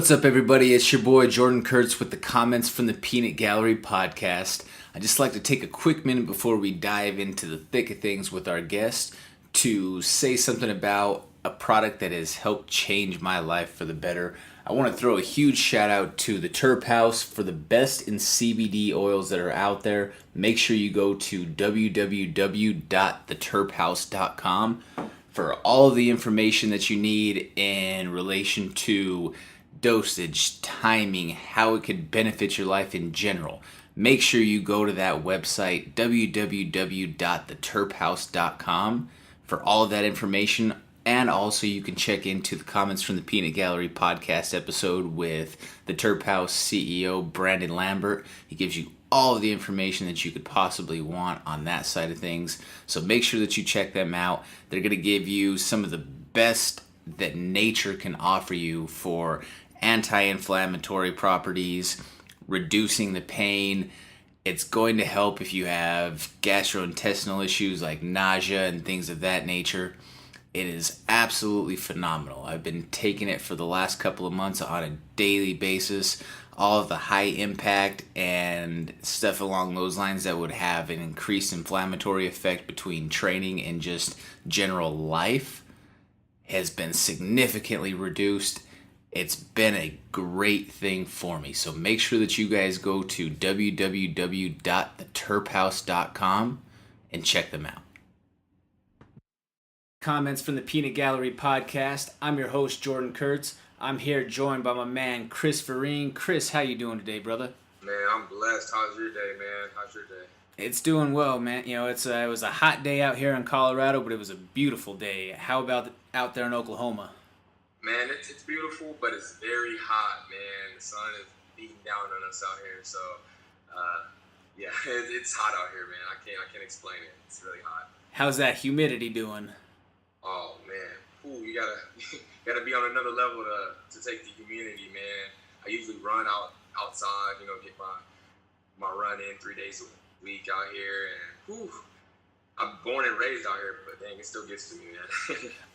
What's up, everybody? It's your boy Jordan Kurtz with the comments from the Peanut Gallery podcast. I'd just like to take a quick minute before we dive into the thick of things with our guest to say something about a product that has helped change my life for the better. I want to throw a huge shout out to the Terp House for the best in CBD oils that are out there. Make sure you go to www.theterphouse.com for all of the information that you need in relation to dosage, timing, how it could benefit your life in general. Make sure you go to that website, www.theterphouse.com, for all of that information. And also you can check into the comments from the Peanut Gallery podcast episode with the Terp House CEO, Brandon Lambert. He gives you all of the information that you could possibly want on that side of things. So make sure that you check them out. They're going to give you some of the best that nature can offer you for anti-inflammatory properties, reducing the pain. It's going to help if you have gastrointestinal issues like nausea and things of that nature. It is absolutely phenomenal. I've been taking it for the last couple of months on a daily basis. All of the high impact and stuff along those lines that would have an increased inflammatory effect between training and just general life has been significantly reduced. It's been a great thing for me. So make sure that you guys go to www.theterphouse.com and check them out. Comments from the Peanut Gallery podcast. I'm your host, Jordan Kurtz. I'm here joined by my man, Kris Vereen. Kris, how you doing today, brother? Man, I'm blessed. How's your day, man? How's your day? It's doing well, man. You know, it was a hot day out here in Colorado, but it was a beautiful day. How about out there in Oklahoma? Man, it's beautiful, but it's very hot, man. The sun is beating down on us out here, so yeah, it's hot out here, man. I can't explain it. It's really hot. How's that humidity doing? Oh man, ooh, you gotta be on another level to take the humidity, man. I usually run outside, get my run in 3 days a week out here, and whew, I'm born and raised out here, but dang, it still gets to me, man.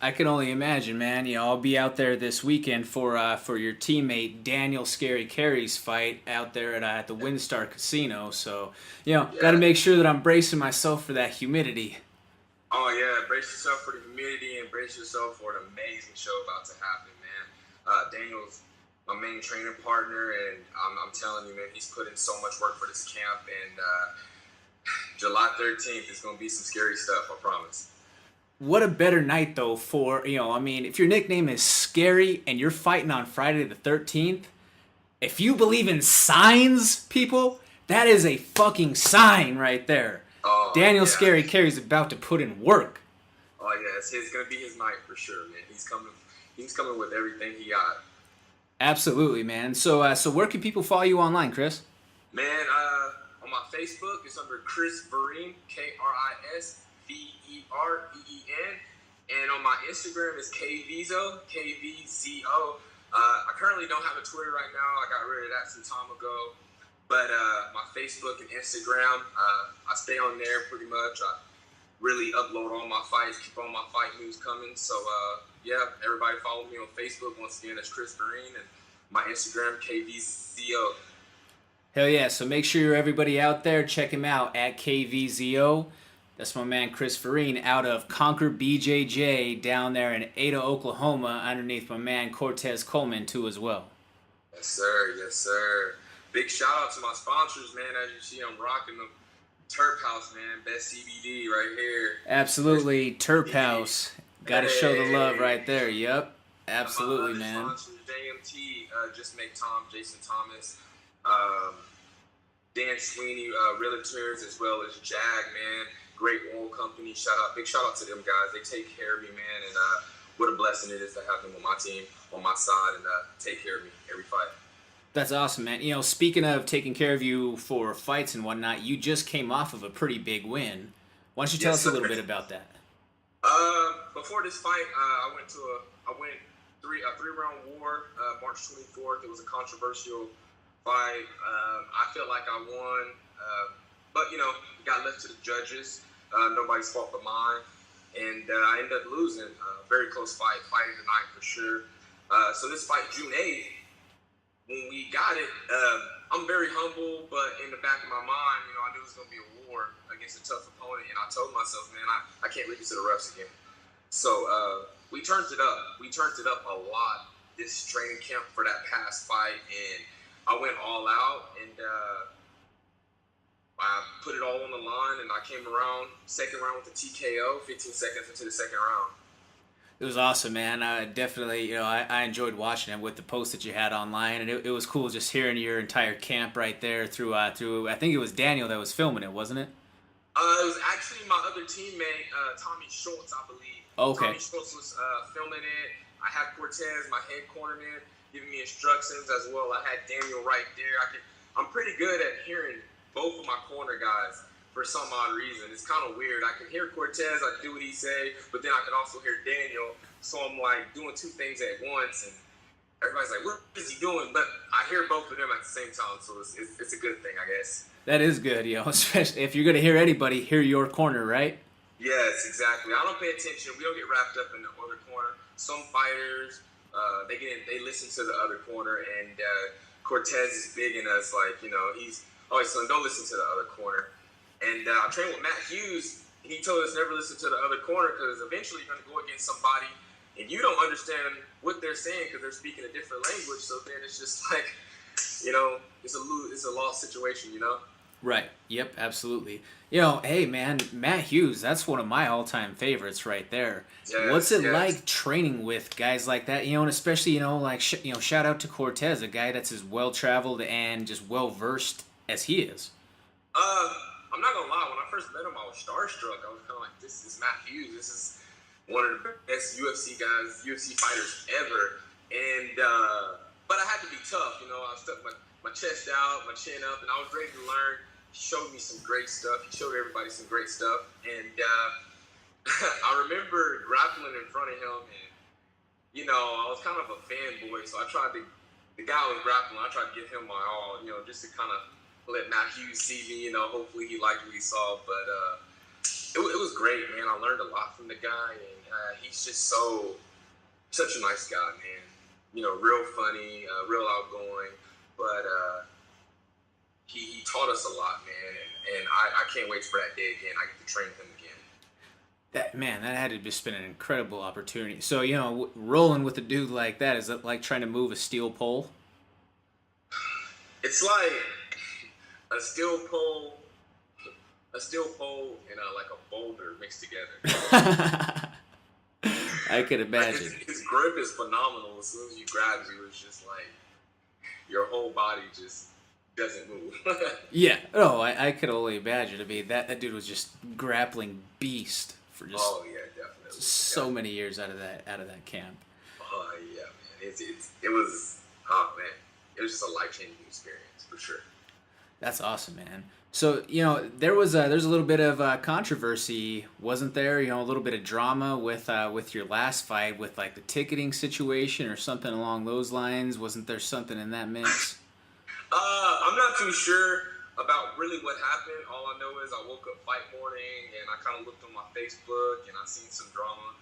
I can only imagine, man. I'll be out there this weekend for your teammate Daniel Scarey Carey's fight out there at the WinStar Casino. So, got to make sure that I'm bracing myself for that humidity. Oh yeah, brace yourself for the humidity and brace yourself for an amazing show about to happen, man. Daniel's my main training partner, and I'm telling you, man, he's put in so much work for this camp, and July 13th is going to be some scary stuff, I promise. What a better night, though, for, if your nickname is Scarey and you're fighting on Friday the 13th, if you believe in signs, people, that is a fucking sign right there. Oh, Daniel yeah. Scarey Carey's about to put in work. Oh, yeah, it's going to be his night for sure, man. He's coming with everything he got. Absolutely, man. So where can people follow you online, Kris? Man, on my Facebook, it's under Kris Vereen, KrisVereen. And on my Instagram is KVZO, KVZO. I currently don't have a Twitter right now. I got rid of that some time ago. But my Facebook and Instagram, I stay on there pretty much. I really upload all my fights, keep all my fight news coming. So, everybody follow me on Facebook. Once again, that's Kris Vereen, and my Instagram, KVZO. Hell yeah, so make sure everybody out there, check him out at KVZO. That's my man Kris Vereen out of Conquer BJJ down there in Ada, Oklahoma, underneath my man Cortez Coleman too as well. Yes, sir. Yes, sir. Big shout out to my sponsors, man. As you see, I'm rocking the Terp House, man. Best CBD right here. Absolutely, Terp House. Got to show the love right there. Yep, absolutely, my man. Sponsors, JMT, Just Make Tom, Jason Thomas, Dan Sweeney, Realtors, as well as Jag, man. Great oil company. Big shout out to them guys. They take care of me, man, and what a blessing it is to have them on my team, on my side, and take care of me every fight. That's awesome, man. Speaking of taking care of you for fights and whatnot, you just came off of a pretty big win. Why don't you tell us a little bit about that? Before this fight, I went three-round war, March 24th. It was a controversial fight. I felt like I won, but it got left to the judges. Nobody's fault but mine, and I ended up losing. Very close fight of the night for sure. So this fight, June 8th, when we got it, I'm very humble, but in the back of my mind, I knew it was going to be a war against a tough opponent, and I told myself, man, I can't leave it to the refs again. So we turned it up. We turned it up a lot this training camp for that past fight, and I went all out, and I put it all on the line, and I came around second round with the TKO, 15 seconds into the second round. It was awesome, man. Definitely, I enjoyed watching it with the post that you had online, and it was cool just hearing your entire camp right there through. I think it was Daniel that was filming it, wasn't it? It was actually my other teammate, Tommy Schultz, I believe. Okay. Tommy Schultz was filming it. I had Cortez, my head cornerman, giving me instructions as well. I had Daniel right there. I'm pretty good at hearing both of my corner guys. For some odd reason, it's kind of weird. I can hear Cortez, I do what he say, but then I can also hear Daniel. So I'm like doing two things at once, and everybody's like, "What is he doing?" But I hear both of them at the same time, so it's a good thing, I guess. That is good, especially if you're gonna hear anybody, hear your corner, right? Yes, exactly. I don't pay attention. We don't get wrapped up in the other corner. Some fighters, they listen to the other corner, and Cortez is big in us, like he's always saying, "Don't listen to the other corner." And I trained with Matt Hughes, and he told us never listen to the other corner because eventually you're going to go against somebody and you don't understand what they're saying because they're speaking a different language. So then it's just like, it's a lost situation, Right. Yep. Absolutely. Hey man, Matt Hughes, that's one of my all-time favorites right there. Yes, What's it like training with guys like that? And especially shout out to Cortez, a guy that's as well-traveled and just well-versed as he is. I'm not gonna lie. When I first met him, I was starstruck. I was kind of like, "This is Matt Hughes. This is one of the best UFC fighters ever." And but I had to be tough. I stuck my chest out, my chin up, and I was ready to learn. He showed me some great stuff. He showed everybody some great stuff, and I remember grappling in front of him, and I was kind of a fanboy, so I tried to. The guy was grappling. I tried to give him my all, just to kind of let Matt Hughes see me, hopefully he liked what he saw, but it was great, man. I learned a lot from the guy, and he's just such a nice guy, man. Real funny, real outgoing, but he taught us a lot, man, and I can't wait for that day again. I get to train him again. That had to just been an incredible opportunity. So, rolling with a dude like that, is it like trying to move a steel pole? It's like a steel pole and like a boulder mixed together. I could imagine. His grip is phenomenal. As soon as he grabs you, it's just like your whole body just doesn't move. Yeah. Oh, I could only imagine. I mean, that dude was just grappling beast for just definitely. So many years out of that camp. Oh yeah, man. It was just a life-changing experience for sure. That's awesome, man. So, there's a little bit of controversy, wasn't there? A little bit of drama with your last fight with like the ticketing situation or something along those lines. Wasn't there something in that mix? I'm not too sure about really what happened. All I know is I woke up fight morning and I kind of looked on my Facebook and I seen some drama,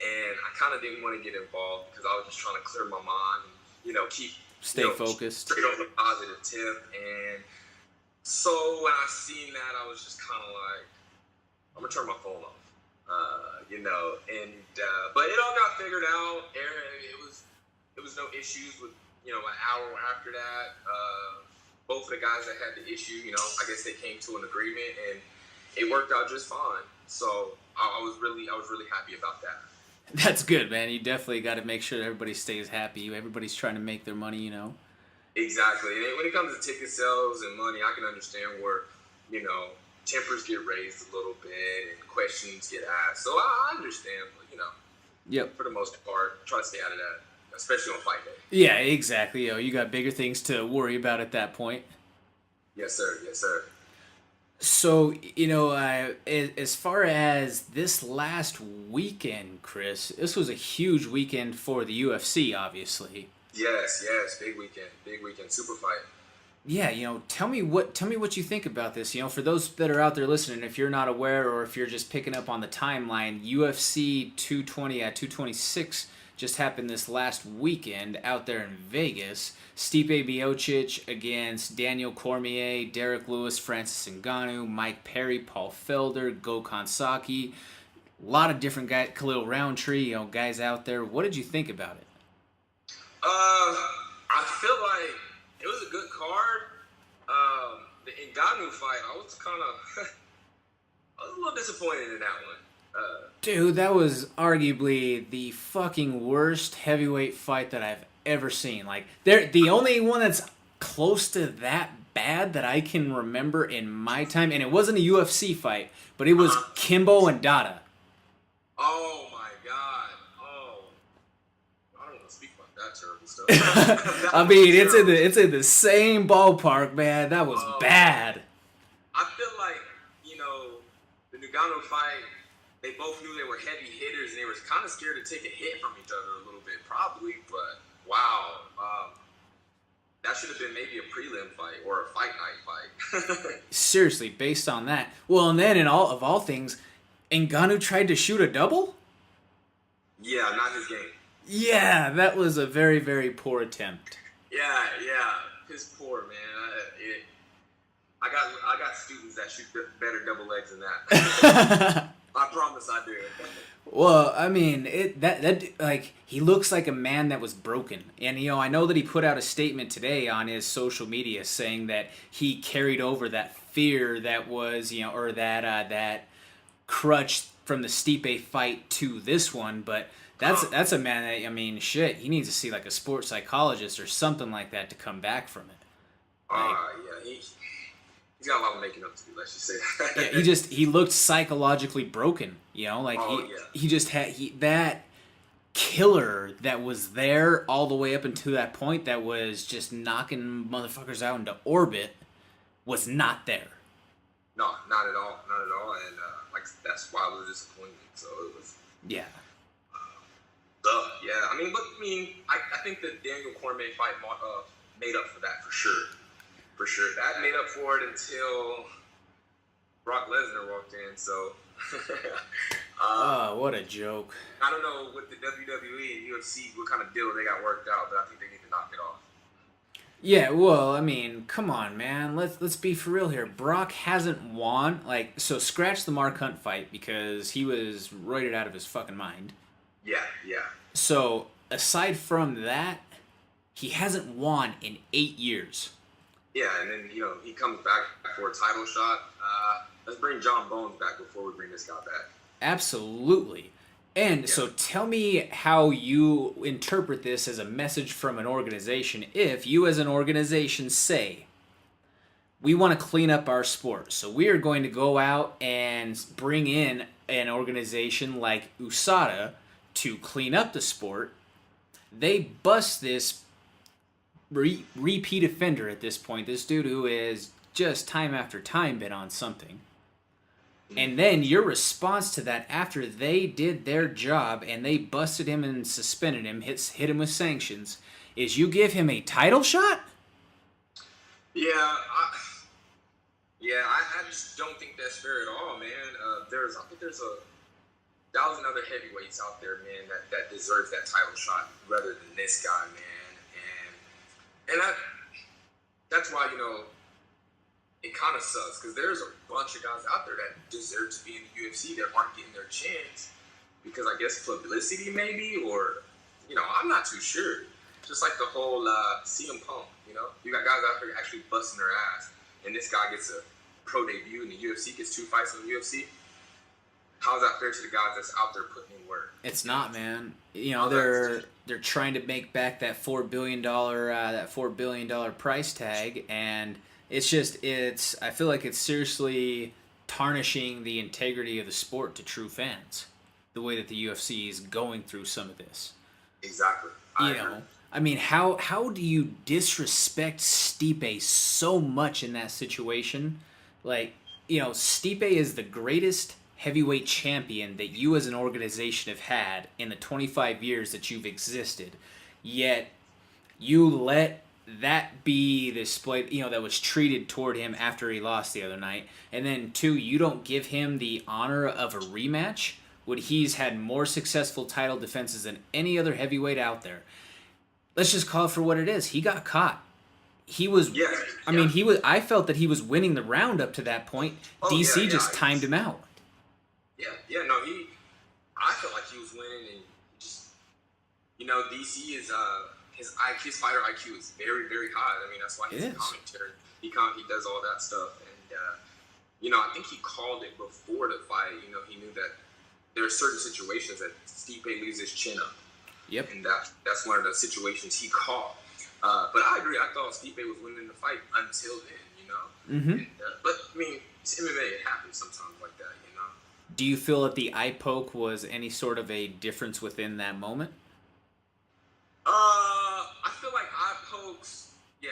and I kind of didn't want to get involved because I was just trying to clear my mind and stay focused, straight on the positive tip. And so when I seen that, I was just kind of like, I'm gonna turn my phone off, but it all got figured out. It was no issues with, an hour after that. Both of the guys that had the issue, I guess they came to an agreement and it worked out just fine. So I was really happy about that. That's good, man. You definitely got to make sure everybody stays happy. Everybody's trying to make their money, Exactly. And when it comes to ticket sales and money, I can understand where, tempers get raised a little bit and questions get asked. So I understand, Yep. For the most part, try to stay out of that, especially on fight day. Yeah, exactly. You got bigger things to worry about at that point. Yes, sir. Yes, sir. So, as far as this last weekend, Kris, this was a huge weekend for the UFC, obviously. Yes, big weekend, super fight. Yeah, tell me what you think about this. For those that are out there listening, if you're not aware or if you're just picking up on the timeline, UFC 220 at 226 just happened this last weekend out there in Vegas. Stipe Miocic against Daniel Cormier, Derek Lewis, Francis Ngannou, Mike Perry, Paul Felder, Gokhan Saki. A lot of different guys, Khalil Roundtree, guys out there. What did you think about it? I feel like it was a good card. The Ngannou fight, I was a little disappointed in that one. Dude, that was arguably the fucking worst heavyweight fight that I've ever seen. Like, the only one that's close to that bad that I can remember in my time, and it wasn't a UFC fight, but it was Kimbo and Dada. Oh my god. Oh, I don't want to speak about that terrible stuff. I mean, it's in the same ballpark, man. That was bad. I feel like, the Ngannou fight, they both knew they were heavy hitters, and they were kind of scared to take a hit from each other a little bit, probably. But wow, that should have been maybe a prelim fight or a fight night fight. Seriously, based on that. Well, and then of all things, Ngannou tried to shoot a double? Yeah, not his game. Yeah, that was a very, very poor attempt. Yeah, piss poor, man. I got students that shoot better double legs than that. I promise I do. Well, I mean, he looks like a man that was broken. And, I know that he put out a statement today on his social media saying that he carried over that fear that was, or that crutch from the Stipe fight to this one. But that's a man that, I mean, shit, he needs to see like a sports psychologist or something like that to come back from it. Yeah, he's got a lot of making up to do, let's just say that. Yeah, he looked psychologically broken, he just had that killer that was there all the way up until that point that was just knocking motherfuckers out into orbit was not there. No, not at all, and that's why it was disappointing. So it was. Yeah. Yeah, I think the Daniel Cormier fight made up for that for sure. For sure, that made up for it until Brock Lesnar walked in. So. What a joke! I don't know with the WWE and UFC what kind of deal they got worked out, but I think they need to knock it off. Yeah, well, I mean, come on, man. Let's be for real here. Brock hasn't won. So scratch the Mark Hunt fight because he was roided out of his fucking mind. Yeah. So aside from that, he hasn't won in 8 years. Yeah, and then he comes back for a title shot. Let's bring John Bones back before we bring this guy back. Absolutely. And so tell me how you interpret this as a message from an organization if you as an organization say, we want to clean up our sport. So we are going to go out and bring in an organization like USADA to clean up the sport. They bust this repeat offender at this point. This dude who is just time after time been on something. And then your response to that after they did their job and they busted him and suspended him, hit him with sanctions, is you give him a title shot? Yeah, I just don't think that's fair at all, man. I think there's 1,000 other heavyweights out there, man, that deserves that title shot rather than this guy, man. And that's why, it kind of sucks because there's a bunch of guys out there that deserve to be in the UFC that aren't getting their chance because I guess publicity maybe or, I'm not too sure. Just like the whole CM Punk, you got guys out there actually busting their ass and this guy gets a pro debut in the UFC, gets 2 fights in the UFC. How's that fair to the guys that's out there putting in work? It's not, man. They're trying to make back that $4 billion price tag, and I feel like it's seriously tarnishing the integrity of the sport to true fans. The way that the UFC is going through some of this. Exactly. I mean, how do you disrespect Stipe so much in that situation? Stipe is the greatest heavyweight champion that you as an organization have had in the 25 years that you've existed. Yet, you let that be the display, that was treated toward him after he lost the other night. And then, 2, you don't give him the honor of a rematch he's had more successful title defenses than any other heavyweight out there. Let's just call it for what it is. He got caught. He was. Yeah. I mean, he was. I felt that he was winning the round up to that point. DC just timed him out. Yeah. No, I felt like he was winning, and just DC is his fighter IQ is very, very high. I mean, that's why he's a commentator. He does all that stuff, and I think he called it before the fight. He knew that there are certain situations that Stipe loses his chin up. Yep. And that's one of the situations he called. But I agree. I thought Stipe was winning the fight until then. Mm-hmm. But I mean, it's MMA. It happens sometimes like that. Do you feel that the eye poke was any sort of a difference within that moment? I feel like eye pokes. Yeah,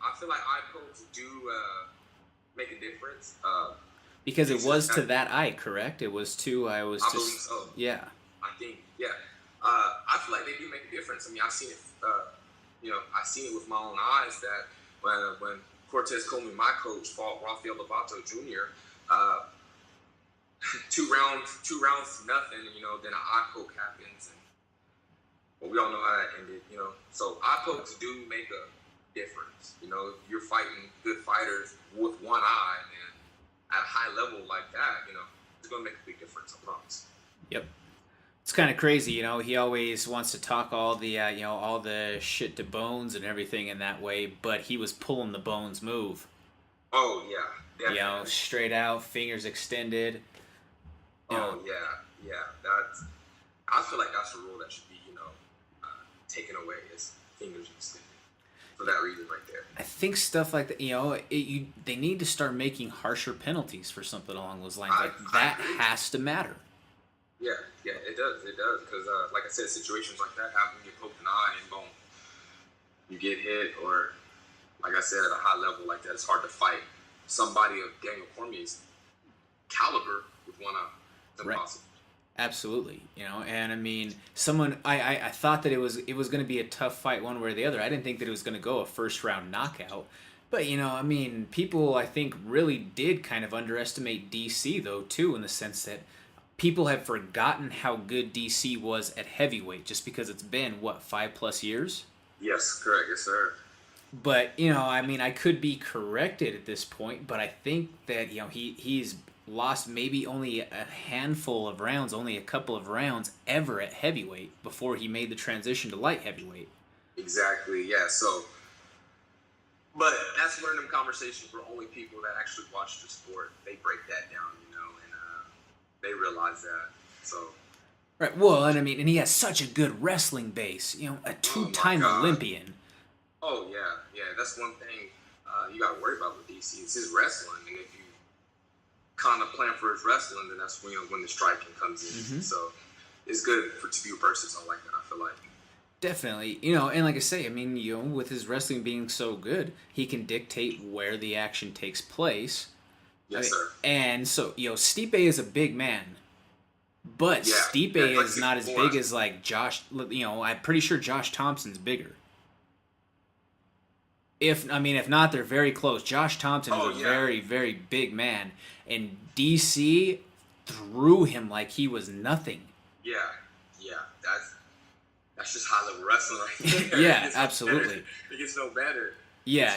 I feel like eye pokes do make a difference. Because it was to that eye, correct? It was to. I believe so. Yeah. I think. Yeah. I feel like they do make a difference. I mean, I've seen it. I've seen it with my own eyes that when Cortez Coleman, my coach, fought Rafael Lovato Jr. 2 rounds to nothing. Then an eye poke happens, and we all know how that ended. So eye pokes do make a difference. If you're fighting good fighters with one eye, and at a high level like that, it's gonna make a big difference. I promise. Yep. It's kind of crazy, he always wants to talk all the, all the shit to Bones and everything in that way, but he was pulling the Bones move. Oh, yeah. Definitely. Straight out, fingers extended. Oh, yeah. I feel like that's a rule that should be, taken away, is fingers extended. For that reason right there. I think stuff like that, they need to start making harsher penalties for something along those lines. That has to matter. Yeah, it does, because like I said, situations like that happen. You get poked in the eye and boom, you get hit, or like I said, at a high level like that, it's hard to fight somebody of Daniel Cormier's caliber with one eye. It's impossible. Right. Absolutely, and I mean, I thought that it was going to be a tough fight one way or the other. I didn't think that it was going to go a first round knockout. But, I mean, people, I think, really did kind of underestimate DC, though, too, in the sense that people have forgotten how good DC was at heavyweight just because it's been, 5+ years? Yes, correct. Yes, sir. But, I mean, I could be corrected at this point, but I think that, he's lost maybe only a handful of rounds, only a couple of rounds ever at heavyweight before he made the transition to light heavyweight. Exactly, yeah. So, but that's one of them conversations where only people that actually watch the sport, they break that down, and they realize that. So. Right. Well, and I mean, and he has such a good wrestling base. A 2-time Olympian. Oh yeah. That's one thing you got to worry about with DC. It's his wrestling, and if you kind of plan for his wrestling, then that's when the striking comes in. Mm-hmm. So it's good to be versatile like that. I feel like. Definitely, and like I say, I mean, with his wrestling being so good, he can dictate where the action takes place. Yes, sir. And so, Stipe is a big man, but Stipe is not as big as like Josh. I'm pretty sure Josh Thompson's bigger. If not, they're very close. Josh Thompson is a very, very big man, and DC threw him like he was nothing. Yeah, that's just high level wrestling right there. Yeah, absolutely. It gets no better. Yeah.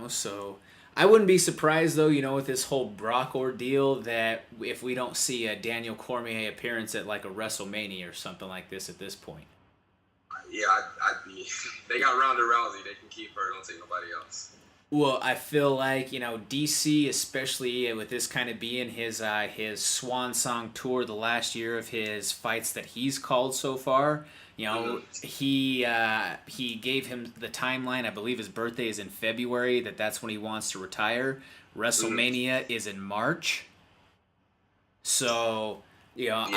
So I wouldn't be surprised though, with this whole Brock ordeal, that if we don't see a Daniel Cormier appearance at like a WrestleMania or something like this at this point. Yeah, I'd be. They got Ronda Rousey. They can keep her. Don't take nobody else. Well, I feel like DC, especially with this kind of being his swan song tour, the last year of his fights that he's called so far. He gave him the timeline. I believe his birthday is in February. That's when he wants to retire. WrestleMania is in March. So I don't.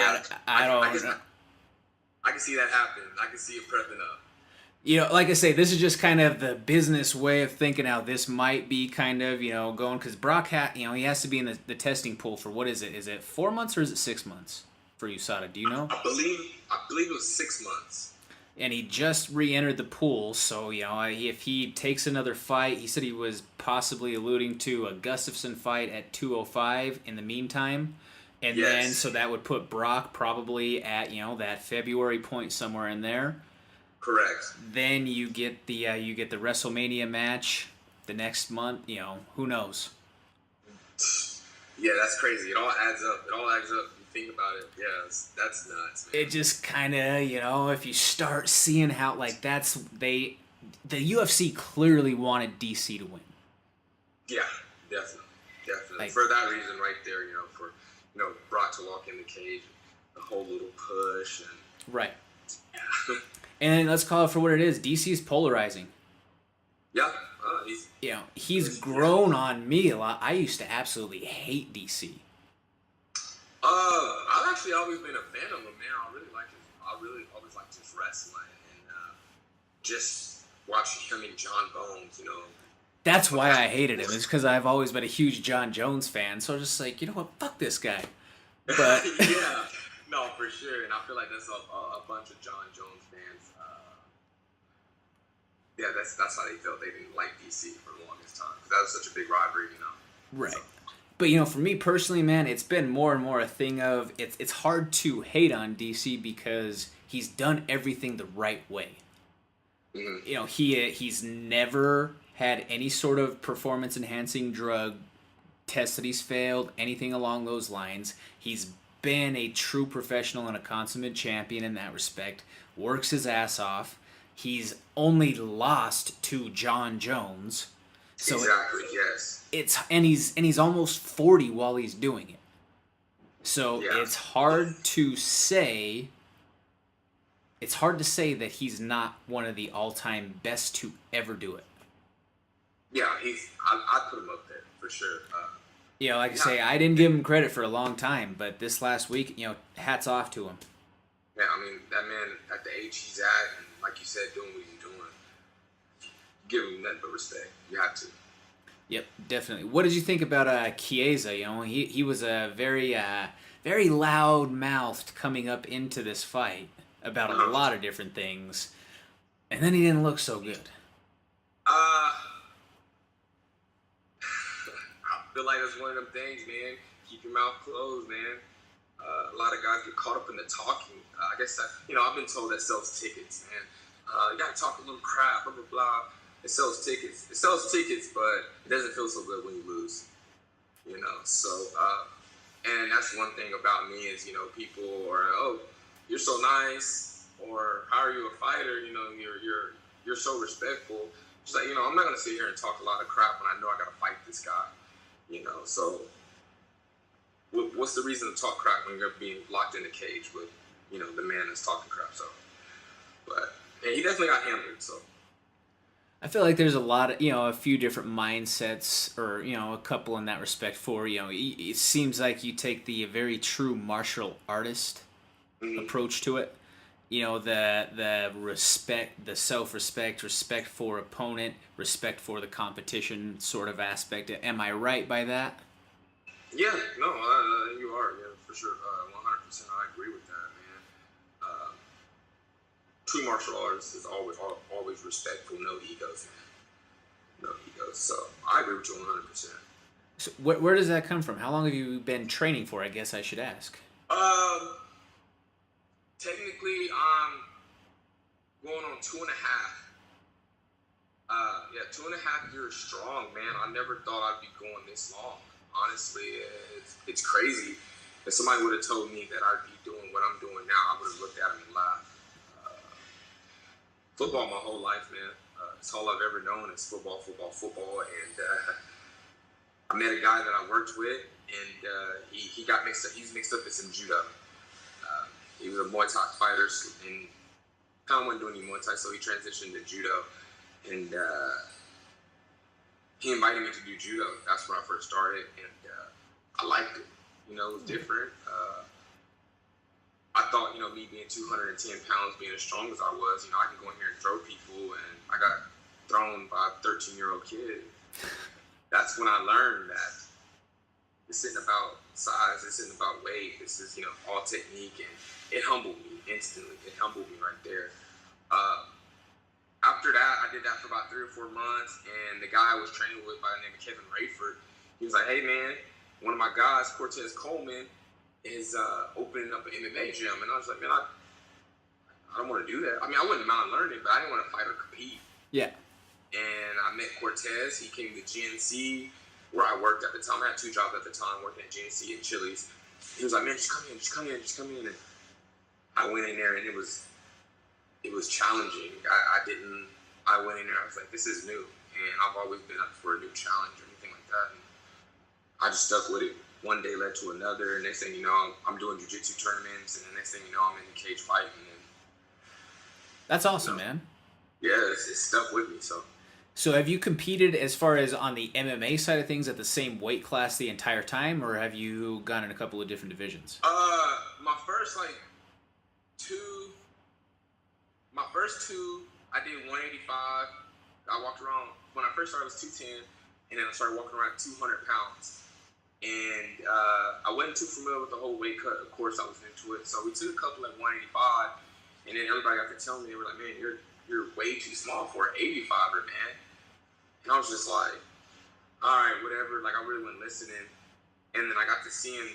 I can see that happening. I can see it prepping up. Like I say, this is just kind of the business way of thinking how this might be kind of, going, because Brock, he has to be in the testing pool for, what is it? Is it 4 months or is it 6 months for USADA? Do you know? I believe it was 6 months. And he just re-entered the pool, so, if he takes another fight, he said he was possibly alluding to a Gustafsson fight at 205 in the meantime. And then, so that would put Brock probably at, that February point somewhere in there. Correct. Then you get the WrestleMania match the next month. Who knows? Yeah, that's crazy. It all adds up. You think about it. Yeah, that's nuts, man. It just kind of, if you start seeing how, the UFC clearly wanted DC to win. Yeah, definitely. For that reason right there, for Brock to walk in the cage, the whole little push and right. Yeah. And let's call it for what it is. DC's polarizing. Yeah. He's grown on me a lot. I used to absolutely hate DC. I've actually always been a fan of him, man. I really always liked his wrestling and just watching him and John Bones, That's why I hated him. It's because I've always been a huge John Jones fan. So just like, you know what? Fuck this guy. But yeah, no, for sure. And I feel like that's a bunch of John Jones fans. Yeah, that's how they felt. They didn't like DC for the longest time. That was such a big rivalry, Right. So. But, for me personally, man, it's been more and more a thing of it's hard to hate on DC because he's done everything the right way. Mm-hmm. He's never had any sort of performance-enhancing drug test that he's failed, anything along those lines. He's been a true professional and a consummate champion in that respect, works his ass off. He's only lost to John Jones. So exactly, yes. He's almost 40 while he's doing it. So it's hard to say that he's not one of the all-time best to ever do it. Yeah, I'd put him up there for sure. I say, I didn't give him credit for a long time, but this last week, hats off to him. Yeah, I mean, that man at the age he's at, and like you said, doing what he's doing, give him nothing but respect. You have to. Yep, definitely. What did you think about Chiesa? He was a very very loud-mouthed coming up into this fight about a lot of different things, and then he didn't look so good. I feel like it's one of them things, man. Keep your mouth closed, man. A lot of guys get caught up in the talking. I guess I've been told that sells tickets, man. You gotta talk a little crap, blah blah blah. It sells tickets. But it doesn't feel so good when you lose. So and that's one thing about me is people are, oh, you're so nice, or how are you a fighter? You're so respectful. Just like I'm not gonna sit here and talk a lot of crap when I know I gotta fight this guy. So what's the reason to talk crap when you're being locked in a cage with the man that's talking crap? So, but he definitely got handled. So. I feel like there's a lot of, a few different mindsets or, a couple in that respect for, it seems like you take the very true martial artist approach to it. The respect, the self-respect, respect for opponent, respect for the competition sort of aspect. Am I right by that? Yeah, no, you are, for sure. 100%, I agree with that, man. True martial artists is always respectful, no egos, man. No egos. So I agree with you 100%. So where does that come from? How long have you been training for? I guess I should ask. Technically, I'm going on 2.5. 2.5 years strong, man. I never thought I'd be going this long. Honestly, it's crazy. If somebody would have told me that I'd be doing what I'm doing now, I would have looked at him and laughed. Football my whole life, man. It's all I've ever known is football. And I met a guy that I worked with, and he got mixed up. He's mixed up in some judo. He was a Muay Thai fighter, and kind of wasn't doing any Muay Thai, so he transitioned to judo. And he invited me to do judo. That's where I first started, and I liked it. It was different. I thought, me being 210 pounds, being as strong as I was, I can go in here and throw people, and I got thrown by a 13-year-old kid. That's when I learned that this isn't about size, this isn't about weight, this is, all technique, and it humbled me instantly. It humbled me right there. After that, I did that for about 3 or 4 months, and the guy I was training with by the name of Kevin Rayford, he was like, hey, man, one of my guys, Cortez Coleman, is opening up an MMA gym, and I was like, man, I don't want to do that. I mean, I wouldn't mind learning, but I didn't want to fight or compete. Yeah. And I met Cortez. He came to GNC, where I worked at the time. I had 2 jobs at the time, working at GNC and Chili's. He was like, man, just come in, just come in, just come in. And I went in there, and it was challenging. I went in there, I was like, this is new. And I've always been up for a new challenge or anything like that. And I just stuck with it. One day led to another, and next thing you know, I'm doing jiu-jitsu tournaments, and the next thing you know, I'm in the cage fighting. And, that's awesome, man. Yeah, it's stuck with me, so. So have you competed as far as on the MMA side of things at the same weight class the entire time, or have you gone in a couple of different divisions? My first two, I did 185. I walked around, when I first started, I was 210, and then I started walking around 200 pounds. And I wasn't too familiar with the whole weight cut. Of course, I was into it. So we took a couple at 185, and then everybody got to tell me, they were like, man, you're way too small for an 85er, man. And I was just like, all right, whatever. Like, I really wasn't listening. And then I got to seeing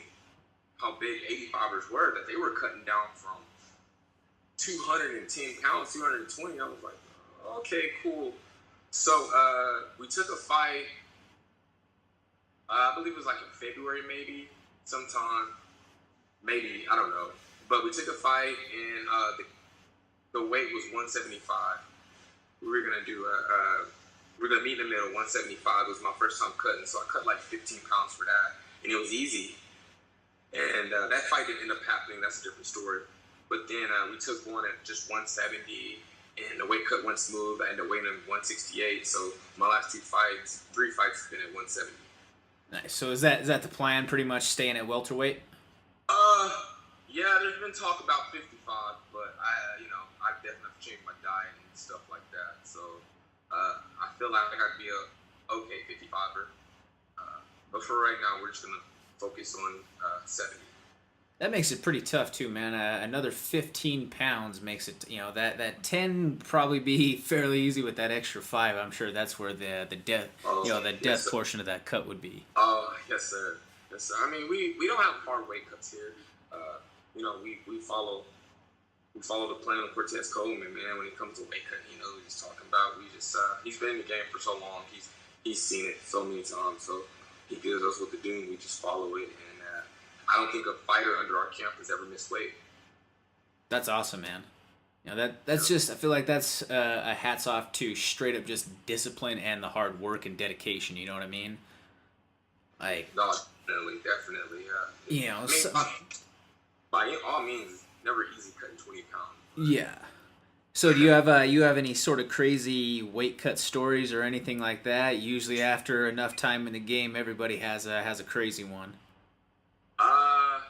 how big 85ers were, that they were cutting down from 210 pounds, 220. I was like, okay, cool. So we took a fight, I believe it was like in February, maybe, sometime. Maybe, I don't know. But we took a fight, and the weight was 175. We were going to do we're going to meet in the middle, 175. It was my first time cutting, so I cut like 15 pounds for that. And it was easy. And that fight didn't end up happening. That's a different story. But then we took one at just 170, and the weight cut went smooth. I ended up weighing in 168. So my last 3 fights have been at 170. Nice. So is that the plan, pretty much staying at welterweight? Yeah, there's been talk about 55, but I definitely have to change my diet and stuff like that. So I feel like I got to be a okay 55er. But for right now, we're just gonna focus on 70. That makes it pretty tough too, man. Another 15 pounds makes it, that 10 probably be fairly easy with that extra 5. I'm sure that's where the death, death portion of that cut would be. Oh, yes, sir. Yes, sir. I mean, we don't have hard weight cuts here. We follow the plan of Cortez Coleman, man. When it comes to weight cut, he knows what he's talking about. We just he's been in the game for so long. He's seen it so many times. So he gives us what to do, and we just follow it. And I don't think a fighter under our camp has ever missed weight. That's awesome, man. That's just, I feel like that's a hats off to straight up just discipline and the hard work and dedication. You know what I mean? Like, no, definitely, yeah. I mean, by all means, never easy cutting 20 pounds. Yeah. So do you have any sort of crazy weight cut stories or anything like that? Usually after enough time in the game, everybody has a crazy one. I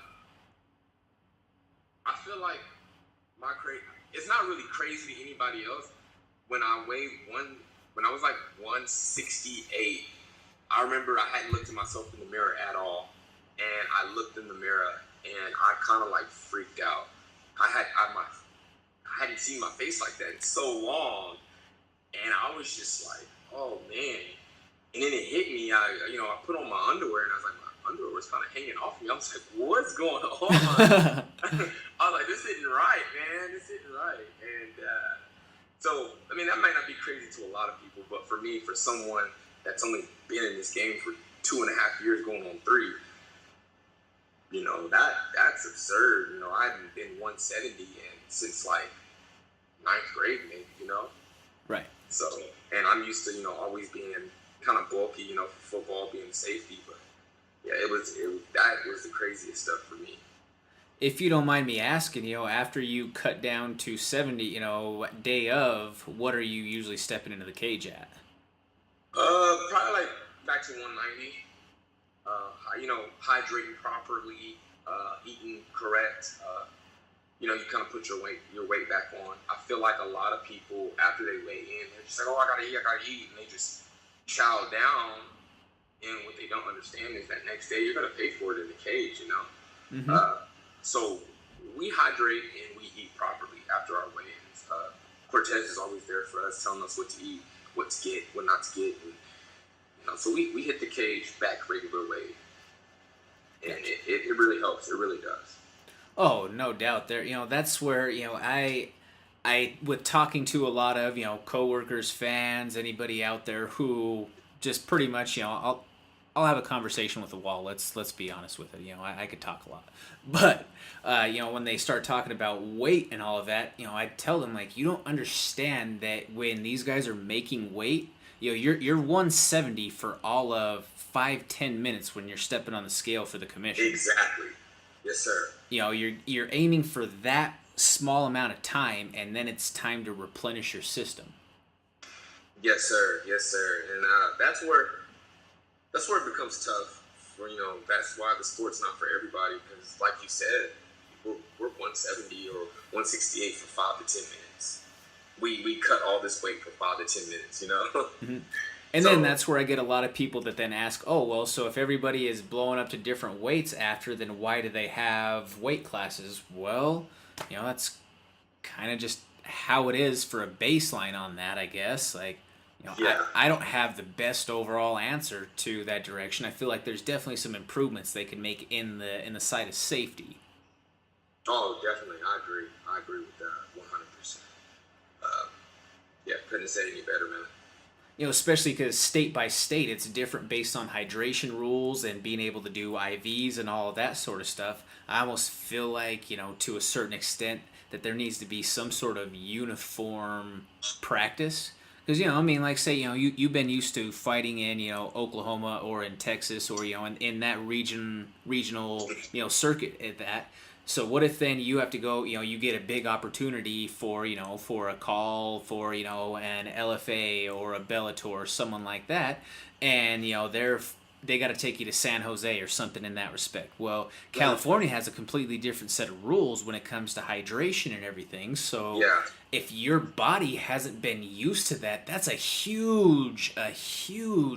feel like it's not really crazy to anybody else. When I was like 168, I remember I hadn't looked at myself in the mirror at all, and I looked in the mirror and I kind of like freaked out. I hadn't seen my face like that in so long, and I was just like, oh man. And then it hit me. I put on my underwear, and I was like, my underwear was kind of hanging off me. I was like, what's going on? I was like, this isn't right, man. This isn't right. And so, I mean, that might not be crazy to a lot of people, but for me, for someone that's only been in this game for 2.5 years, going on 3, that's absurd. I haven't been 170 since like 9th grade, maybe, Right. So, and I'm used to, always being kind of bulky, for football, being safety, but yeah, that was the craziest stuff for me. If you don't mind me asking, after you cut down to 70, day of, what are you usually stepping into the cage at? Probably like back to 190. Hydrating properly, eating correct. You kind of put your weight back on. I feel like a lot of people, after they weigh in, they're just like, oh, I gotta eat, and they just chow down. And what they don't understand is that next day you're gonna pay for it in the cage, Mm-hmm. So we hydrate and we eat properly after our weigh-ins. Cortez is always there for us, telling us what to eat, what to get, what not to get. And, so we hit the cage back regular weight. And it really helps. It really does. Oh, no doubt. There, that's where I with talking to a lot of coworkers, fans, anybody out there who just pretty much I'll have a conversation with the wall. Let's be honest with it. I could talk a lot, but when they start talking about weight and all of that, I tell them like you don't understand that when these guys are making weight, you're 170 for all of 5-10 minutes when you're stepping on the scale for the commission. Exactly. Yes, sir. You're aiming for that small amount of time, and then it's time to replenish your system. Yes, sir. Yes, sir. And that's where it becomes tough. That's why the sport's not for everybody. Because, like you said, we're 170 or 168 for 5 to 10 minutes. We cut all this weight for 5 to 10 minutes. Mm-hmm. And then that's where I get a lot of people that then ask, oh, well, so if everybody is blowing up to different weights after, then why do they have weight classes? Well, that's kind of just how it is for a baseline on that, I guess. Like, I don't have the best overall answer to that direction. I feel like there's definitely some improvements they can make in the side of safety. Oh, definitely. I agree with that 100%. Couldn't say any better, man. Especially because state by state, it's different based on hydration rules and being able to do IVs and all of that sort of stuff. I almost feel like, to a certain extent, that there needs to be some sort of uniform practice. Because, like say, you've been used to fighting in, Oklahoma or in Texas or, in that regional, circuit at that. So what if then you have to go, you get a big opportunity for a call for, an LFA or a Bellator or someone like that, and, they got to take you to San Jose or something in that respect. Well, California has a completely different set of rules when it comes to hydration and everything. So if your body hasn't been used to that, that's a huge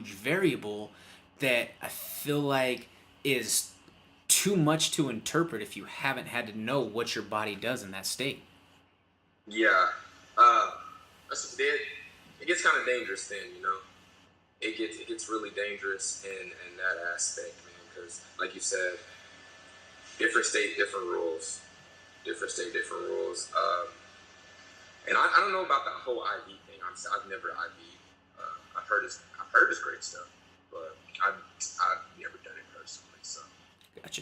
variable that I feel like is too much to interpret if you haven't had to know what your body does in that state. Yeah. It gets kind of dangerous then, It gets really dangerous in that aspect, man, because like you said, different state, different rules. And I don't know about that whole IV thing. I've never IV'd. I've heard it's great stuff, but I've never done it personally, so. Gotcha.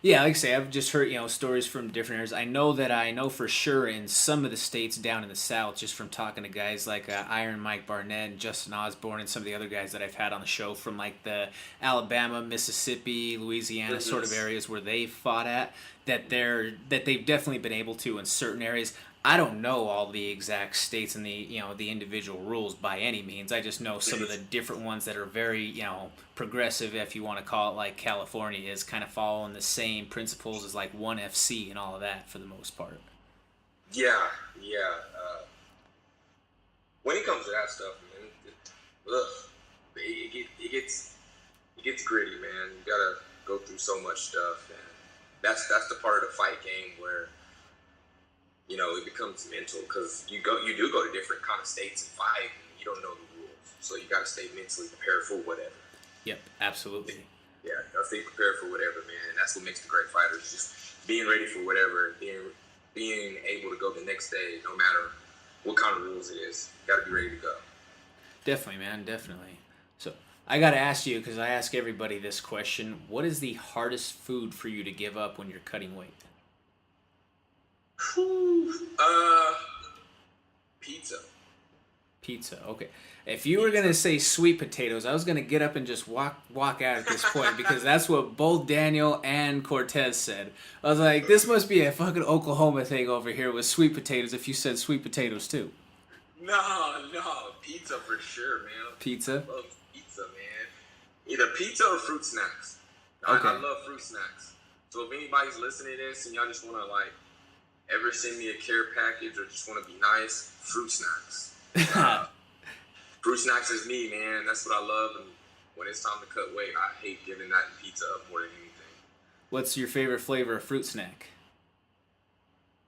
Yeah, like I say, I've just heard, stories from different areas. I know for sure in some of the states down in the South, just from talking to guys like Iron Mike Barnett and Justin Osborne and some of the other guys that I've had on the show from like the Alabama, Mississippi, Louisiana sort of areas where they fought at, that they've definitely been able to in certain areas. I don't know all the exact states and the individual rules by any means. I just know some of the different ones that are very progressive, if you want to call it, like California is kind of following the same principles as like 1FC and all of that for the most part. Yeah. When it comes to that stuff, man, it gets gritty, man. You gotta go through so much stuff, and that's the part of the fight game where it becomes mental, because you do go to different kind of states and fight, and you don't know the rules, so you gotta stay mentally prepared for whatever. Yep, absolutely. Yeah, gotta stay prepared for whatever, man. And that's what makes the great fighters, just being ready for whatever, being able to go the next day, no matter what kind of rules it is. You gotta be ready to go. Definitely, man, definitely. So I gotta ask you, because I ask everybody this question: what is the hardest food for you to give up when you're cutting weight? Pizza. Okay. If you were gonna say sweet potatoes, I was gonna get up and just walk out at this point, because that's what both Daniel and Cortez said. I was like, this must be a fucking Oklahoma thing over here with sweet potatoes. If you said sweet potatoes too. No, pizza for sure, man. Pizza. I love pizza, man. Either pizza or fruit snacks. Okay. I love fruit snacks. So if anybody's listening to this and y'all just wanna ever send me a care package or just want to be nice, fruit snacks. Fruit snacks is me, man. That's what I love. And when it's time to cut weight, I hate giving that pizza up more than anything. What's your favorite flavor of fruit snack?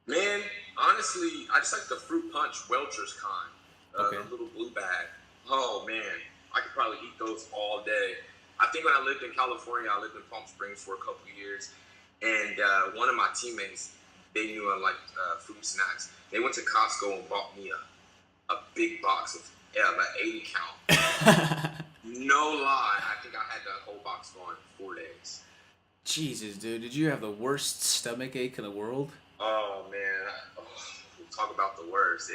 Man, honestly, I just like the fruit punch Welch's kind. Okay. The little blue bag. Oh, man. I could probably eat those all day. I think when I lived in California, I lived in Palm Springs for a couple of years, and one of my teammates, they knew I liked food snacks. They went to Costco and bought me a big box of like 80 count. No lie, I think I had that whole box going 4 days. Jesus, dude, did you have the worst stomach ache in the world? Oh man, we'll talk about the worst.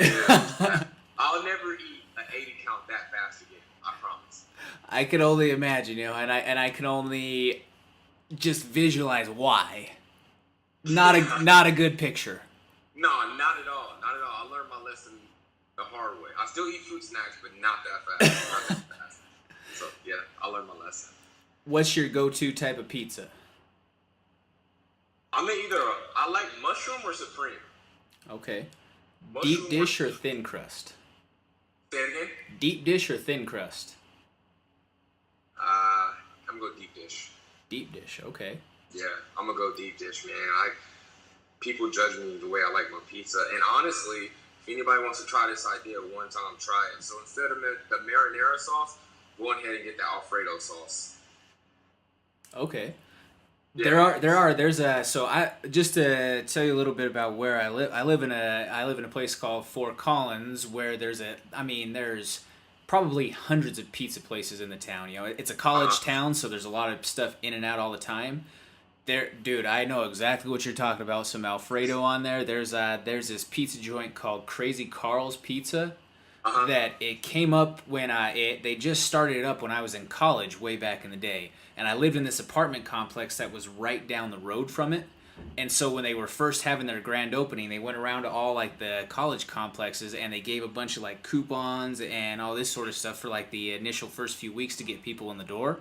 I'll never eat an 80 count that fast again. I promise. I can only imagine, and I can only just visualize why. Not a good picture. No, not at all. Not at all. I learned my lesson the hard way. I still eat food snacks, but not that fast. Not that fast. So yeah, I learned my lesson. What's your go-to type of pizza? I like mushroom or supreme. Okay. Mushroom Deep dish or thin crust? Say it again? Deep dish or thin crust? I'm gonna go deep dish. Deep dish, okay. Yeah, I'm gonna go deep dish, man. People judge me the way I like my pizza, and honestly, if anybody wants to try this idea one time, try it. So instead of the marinara sauce, go ahead and get the Alfredo sauce. Okay. Yeah. Just to tell you a little bit about where I live. I live in a place called Fort Collins where there's probably hundreds of pizza places in the town. It's a college town, so there's a lot of stuff in and out all the time. Dude, I know exactly what you're talking about. Some Alfredo on there. There's this pizza joint called Crazy Carl's Pizza. That it came up when they just started it up when I was in college way back in the day, and I lived in this apartment complex that was right down the road from it. And so when they were first having their grand opening, they went around to all like the college complexes and they gave a bunch of like coupons and all this sort of stuff for like the initial first few weeks to get people in the door.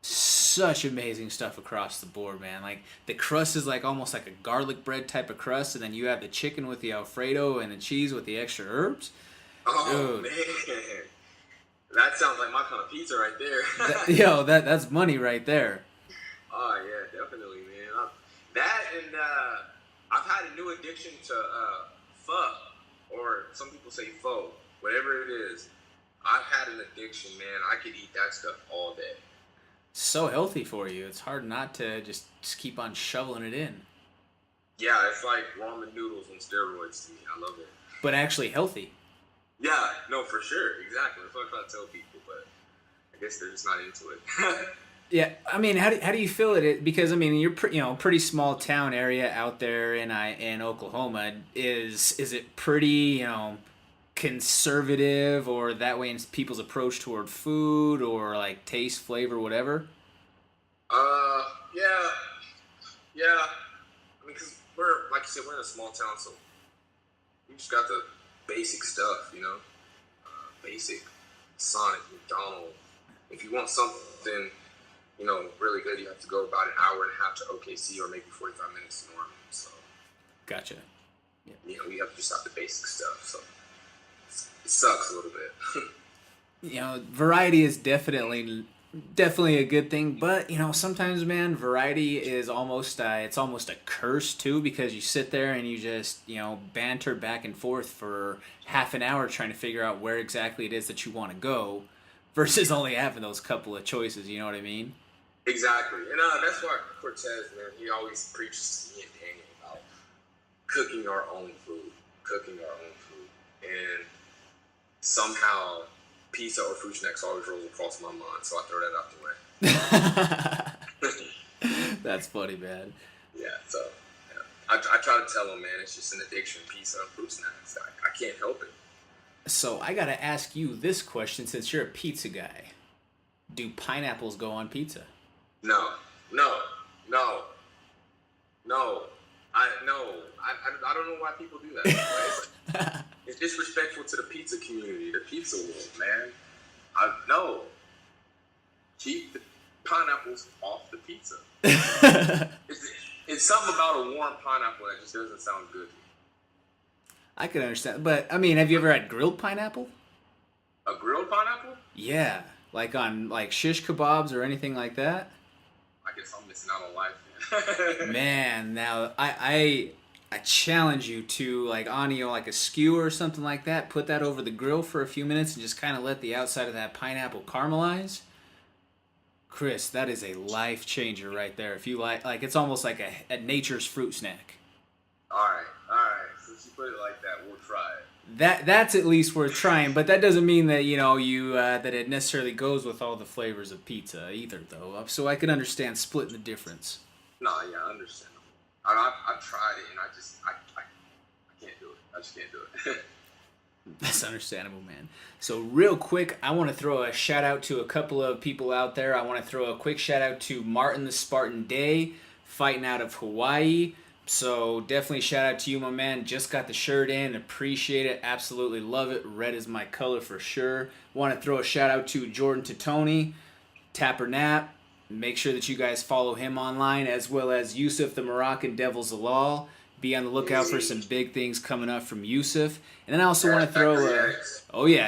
Such amazing stuff across the board, man. Like the crust is like almost like a garlic bread type of crust, and then you have the chicken with the Alfredo and the cheese with the extra herbs. Oh, man. That sounds like my kind of pizza right there. That's money right there. Oh, yeah, definitely, man. I've had a new addiction to pho, or some people say pho, whatever it is. I've had an addiction, man. I could eat that stuff all day. So healthy for you. It's hard not to just keep on shoveling it in. Yeah, it's like ramen noodles on steroids to me. I love it. But actually healthy. Yeah, no, for sure. Exactly. That's what I try to tell people, but I guess they're just not into it. Yeah, I mean, how do you feel it? Because I mean, you're pretty small town area out there in Oklahoma. Is it pretty conservative or that way in people's approach toward food or like taste, flavor, whatever? Yeah. I mean, because we're like you said, we're in a small town, so we just got the basic stuff, basic Sonic, McDonald's. If you want something, really good, you have to go about an hour and a half to OKC or maybe 45 minutes to Norman. So, gotcha. Yeah. We have to just have the basic stuff. So it sucks a little bit. Variety is definitely a good thing, but sometimes, man, variety is almost a curse too, because you sit there and you just banter back and forth for half an hour trying to figure out where exactly it is that you want to go, versus only having those couple of choices. You know what I mean? Exactly, and that's why Cortez, man, he always preaches to me and Daniel about cooking our own food, and somehow pizza or fruit snacks always rolls across my mind, so I throw that out the way. That's funny, man. Yeah, so I try to tell them, man, it's just an addiction, pizza and fruit snacks. I can't help it. So I gotta ask you this question, since you're a pizza guy. Do pineapples go on pizza? No. I don't know why people do that. Right? It's disrespectful to the pizza community, the pizza world, man. No. Keep the pineapples off the pizza. It's something about a warm pineapple that just doesn't sound good to me. I can understand, but I mean, have you ever had grilled pineapple? A grilled pineapple? Yeah, like on shish kebabs or anything like that. I guess I'm missing out on life. Man, now I challenge you to on like a skewer or something like that. Put that over the grill for a few minutes and just kind of let the outside of that pineapple caramelize. Kris, that is a life changer right there. If you like it's almost like a nature's fruit snack. All right. Since you put it like that, we'll try it. That's at least worth trying, but that doesn't mean that you that it necessarily goes with all the flavors of pizza either, though. So I can understand splitting the difference. No, yeah, I understand. I've tried it, and I can't do it. I just can't do it. That's understandable, man. So real quick, I want to throw a shout out to a couple of people out there. I want to throw a quick shout out to Martin the Spartan Day, fighting out of Hawaii. So definitely shout out to you, my man. Just got the shirt in. Appreciate it. Absolutely love it. Red is my color for sure. Want to throw a shout out to Jordan Tony, Tapper Nap. Make sure that you guys follow him online, as well as Yusuf the Moroccan Devils of Law. Be on the lookout for some big things coming up from Yusuf. And then I also want to throw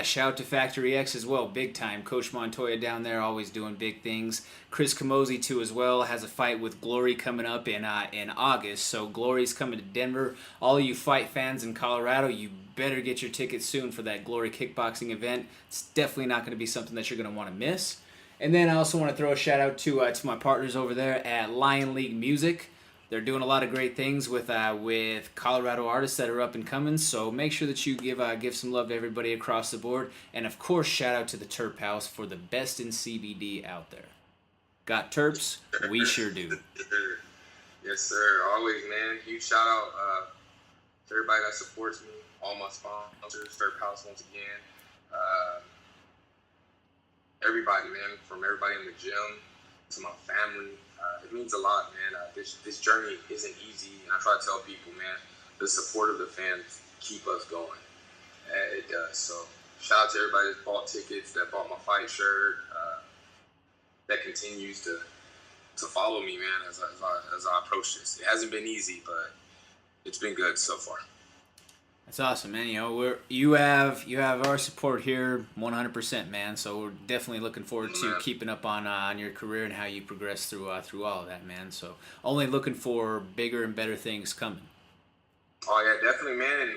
shout out to Factory X as well, big time. Coach Montoya down there, always doing big things. Chris Camozzi too as well, has a fight with Glory coming up in August. So Glory's coming to Denver. All of you fight fans in Colorado, you better get your tickets soon for that Glory kickboxing event. It's definitely not going to be something that you're going to want to miss. And then I also want to throw a shout out to my partners over there at Lion League Music. They're doing a lot of great things with Colorado artists that are up and coming. So make sure that you give some love to everybody across the board. And of course, shout out to the Terp House for the best in CBD out there. Got Terps? We sure do. Yes, sir. Always, man. Huge shout out to everybody that supports me. All my sponsors, Terp House once again. Everybody, man. From everybody in the gym to my family. It means a lot, man. This journey isn't easy, and I try to tell people, man, the support of the fans keep us going. It does. So shout out to everybody that bought tickets, that bought my fight shirt, that continues to follow me, man, as I approach this. It hasn't been easy, but it's been good so far. That's awesome, man. You have our support here 100%, man. So we're definitely looking forward to keeping up on your career and how you progress through all of that, man. So only looking for bigger and better things coming. Oh yeah, definitely, man. And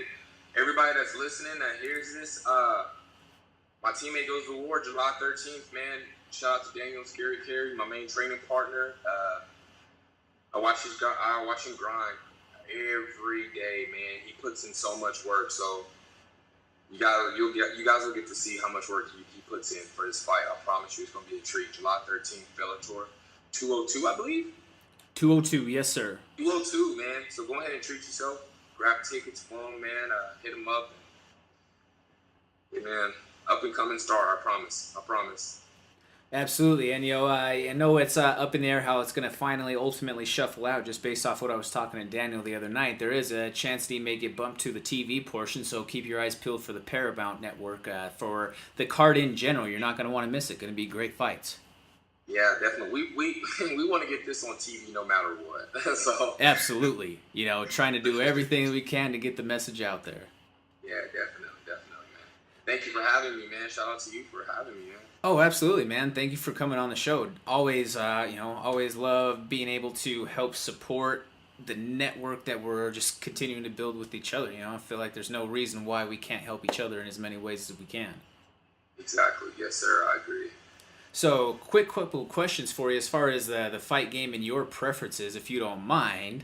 everybody that's listening that hears this, my teammate goes to war July 13th, man. Shout out to Daniel Scarey, Carey, my main training partner. I watch him grind every day, man. He puts in so much work, so you guys will get to see how much work he puts in for this fight. I promise you, it's gonna be a treat. July 13th, Bellator 202, I believe. 202, yes, sir. 202, man. So go ahead and treat yourself. Grab tickets for him, man. Hit him up. Yeah, man, up and coming star. I promise. Absolutely, and I know it's up in the air how it's going to finally ultimately shuffle out just based off what I was talking to Daniel the other night. There is a chance that he may get bumped to the TV portion, so keep your eyes peeled for the Paramount Network. For the card in general, you're not going to want to miss it. Going to be great fights. Yeah, definitely. We want to get this on TV no matter what. So absolutely, trying to do everything we can to get the message out there. Yeah, definitely, man. Thank you for having me, man. Shout out to you for having me, man. Oh, absolutely, man. Thank you for coming on the show. Always, always love being able to help support the network that we're just continuing to build with each other. I feel like there's no reason why we can't help each other in as many ways as we can. Exactly. Yes, sir. I agree. So, quick couple questions for you as far as the fight game and your preferences, if you don't mind.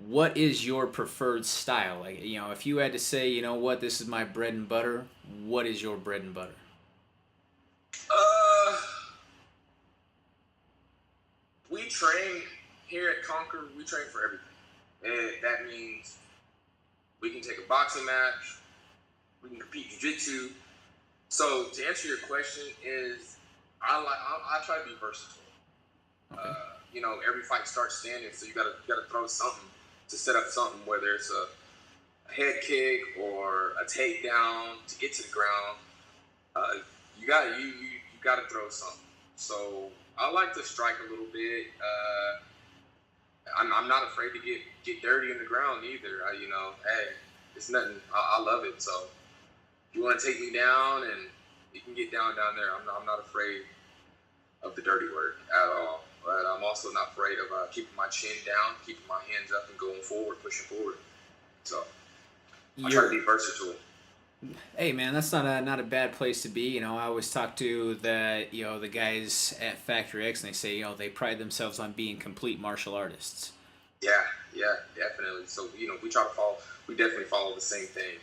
What is your preferred style? Like, if you had to say, this is my bread and butter, what is your bread and butter? We train here at Conquer. We train for everything, and that means we can take a boxing match, we can compete jiu-jitsu. So to answer your question, is I try to be versatile. Okay. Every fight starts standing, so you gotta throw something to set up something, whether it's a head kick or a takedown to get to the ground. You gotta throw something. So I like to strike a little bit. I'm not afraid to get dirty in the ground either. Hey, it's nothing. I love it. So if you want to take me down, and you can get down there. I'm not afraid of the dirty work at all. But I'm also not afraid of keeping my chin down, keeping my hands up, and going forward, pushing forward. So I try to be versatile. Hey man, that's not a bad place to be. I always talk to the guys at Factory X, and they say they pride themselves on being complete martial artists. Yeah, yeah, definitely. So we definitely follow the same thing.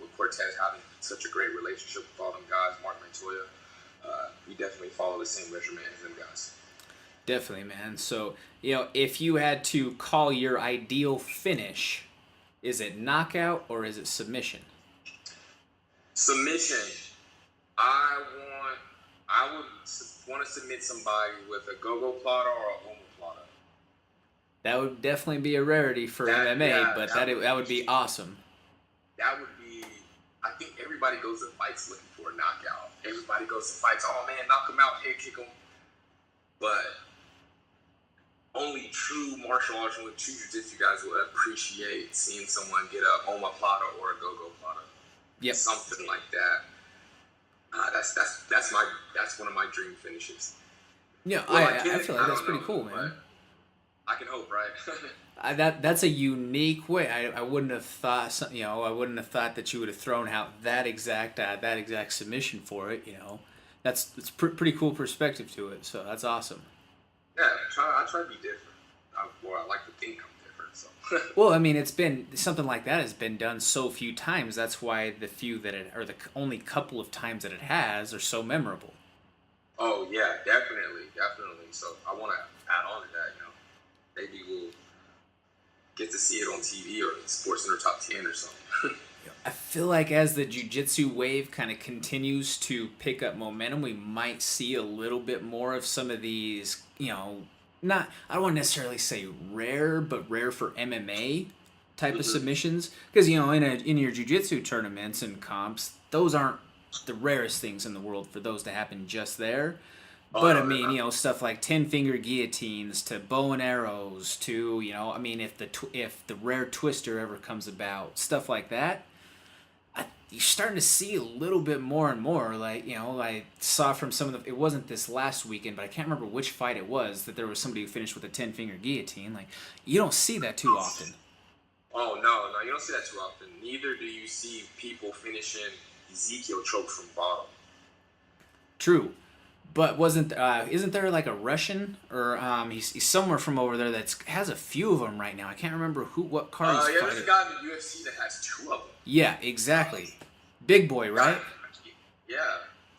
With Cortez having such a great relationship with all them guys, Mark Montoya, we definitely follow the same regimen as them guys. Definitely, man. So if you had to call your ideal finish, is it knockout or is it submission? Submission. I want. I would want to submit somebody with a go-go plotter or a omoplata. That would definitely be a rarity for MMA, yeah, but that would be awesome. That would be. I think everybody goes to fights looking for a knockout. Everybody goes to fights. Oh man, knock him out, head kick him. But only true martial arts and true jiu-jitsu guys will appreciate seeing someone get a omoplata or a go-go plata. Yep. Something like that. That's one of my dream finishes. Yeah, well, I feel like that's pretty cool, man. I can hope, right? That's a unique way. I wouldn't have thought I wouldn't have thought that you would have thrown out that exact submission for it. That's pretty cool perspective to it. So that's awesome. Yeah, I try to be different. I like to think I'm different. So. Well, I mean, it's been something like that has been done so few times. That's why the only couple of times that it has are so memorable. Oh yeah, definitely. So I want to add on to that. Maybe we'll get to see it on TV or SportsCenter Top 10 or something. I feel like as the jiu-jitsu wave kind of continues to pick up momentum, we might see a little bit more of some of these, I don't want to necessarily say rare, but rare for MMA type of submissions. Because, in your jiu-jitsu tournaments and comps, those aren't the rarest things in the world for those to happen just there. But I mean, stuff like 10-finger guillotines to bow and arrows to, if the rare twister ever comes about, stuff like that, you're starting to see a little bit more and more. Like, I saw from some of it wasn't this last weekend, but I can't remember which fight it was, that there was somebody who finished with a 10-finger guillotine. Like, you don't see that too often. Oh, no, you don't see that too often. Neither do you see people finishing Ezekiel choke from bottom. True. But isn't there like a Russian or he's somewhere from over there that has a few of them right now? I can't remember what card he's fighting. There's a guy in the UFC that has 2 of them. Yeah, exactly. Big boy, right? Yeah,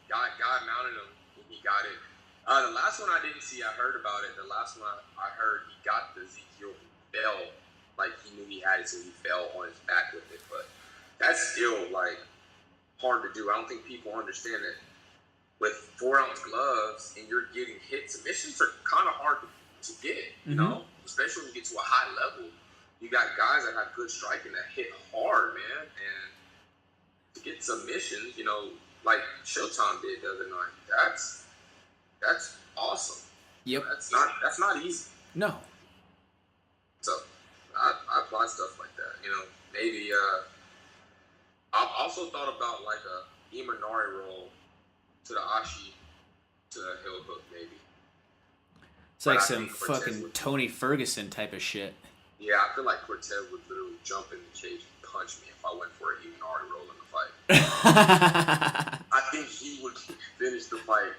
guy mounted him when he got it. The last one I didn't see, I heard about it. The last one I heard, he got the Ezekiel, fell like he knew he had it, so he fell on his back with it. But that's still like hard to do. I don't think people understand that. With 4-ounce gloves and you're getting hit, submissions are kind of hard to get, especially when you get to a high level. You got guys that have good striking that hit hard, man. And to get submissions, like Showtime did the other night, that's awesome. Yep. That's not easy. No. So I apply stuff like that. Maybe I've also thought about like a Imanari roll to the Ashi, to the heel hook, maybe. It's like some fucking Tony Ferguson type of shit. Yeah, I feel like Cortez would literally jump in the cage and punch me if I went for an Imanari roll in the fight. I think he would finish the fight.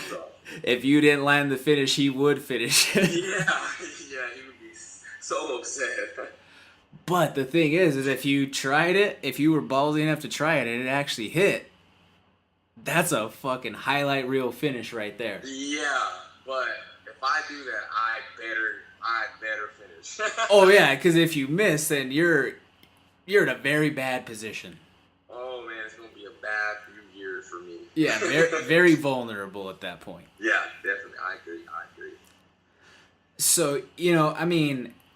So. If you didn't land the finish, he would finish. Yeah, he would be so upset. But the thing is if you tried it, if you were ballsy enough to try it and it actually hit, that's a fucking highlight reel finish right there. Yeah, but if I do that, I better finish. Oh yeah, because if you miss, then you're in a very bad position. Oh man, it's gonna be a bad few years for me. Yeah, very, very vulnerable at that point. Yeah, definitely. I agree. So,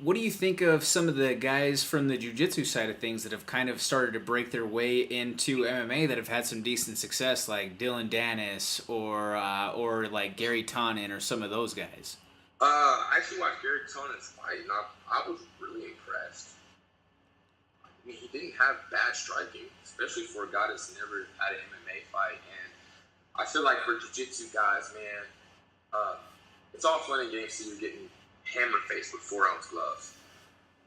what do you think of some of the guys from the jiu-jitsu side of things that have kind of started to break their way into MMA that have had some decent success, like Dylan Dennis or like Gary Tonin or some of those guys? I actually watched Gary Tonin's fight, and I was really impressed. I mean, he didn't have bad striking, especially for a guy that's never had an MMA fight. And I feel like for jiu-jitsu guys, man, it's all fun and games till you're getting hammer-faced with 4-ounce gloves.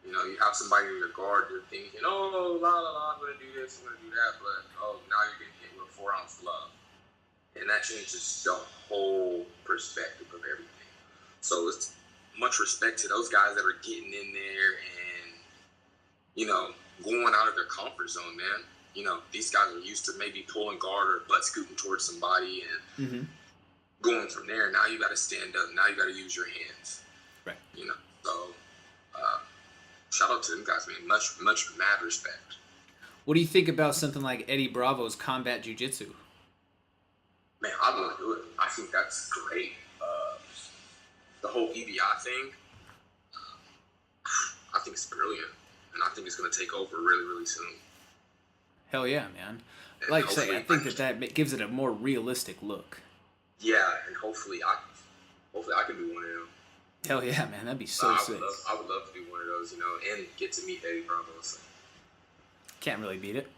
You know, you have somebody in your guard, you're thinking, oh, la, la, la, I'm going to do this, I'm going to do that, but, oh, now you're getting hit with a 4-ounce glove. And that changes the whole perspective of everything. So it's much respect to those guys that are getting in there and, you know, going out of their comfort zone, man. You know, these guys are used to maybe pulling guard or butt scooting towards somebody and going from there. Now you got to stand up. Now you got to use your hands. Right. You know, so shout out to them guys, man. Much mad respect. What do you think about something like Eddie Bravo's combat jiu-jitsu? Man, I want to do it. I think that's great. The whole EBI thing, I think it's brilliant. And I think it's going to take over really, really soon. Hell yeah, man. Like I say, I think that gives it a more realistic look. Yeah, and hopefully I can be one of them. Hell yeah, man. That'd be so sick. I would love to be one of those, you know, and get to meet Eddie Bravo. So. Can't really beat it.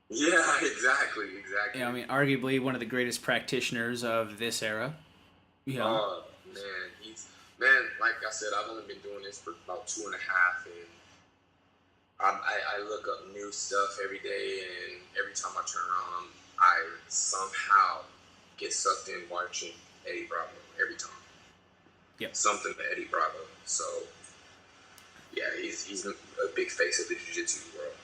Yeah, exactly. You know, I mean, arguably one of the greatest practitioners of this era. You know? Oh, man, like I said, I've only been doing this for about 2.5, and I look up new stuff every day, and every time I turn around, I somehow get sucked in watching Eddie Bravo every time. Yep. Something to Eddie Bravo. So, yeah, he's a big face of the jiu-jitsu world.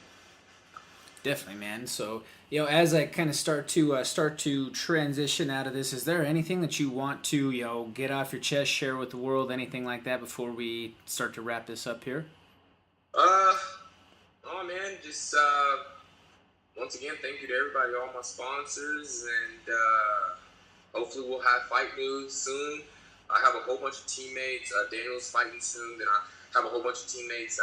Definitely, man. So, you know, as I kind of start to transition out of this, is there anything that you want to, you know, get off your chest, share with the world, anything like that before we start to wrap this up here? Oh man, just once again, thank you to everybody, all my sponsors, and hopefully we'll have fight news soon. I have a whole bunch of teammates. Daniel's fighting soon, then I have a whole bunch of teammates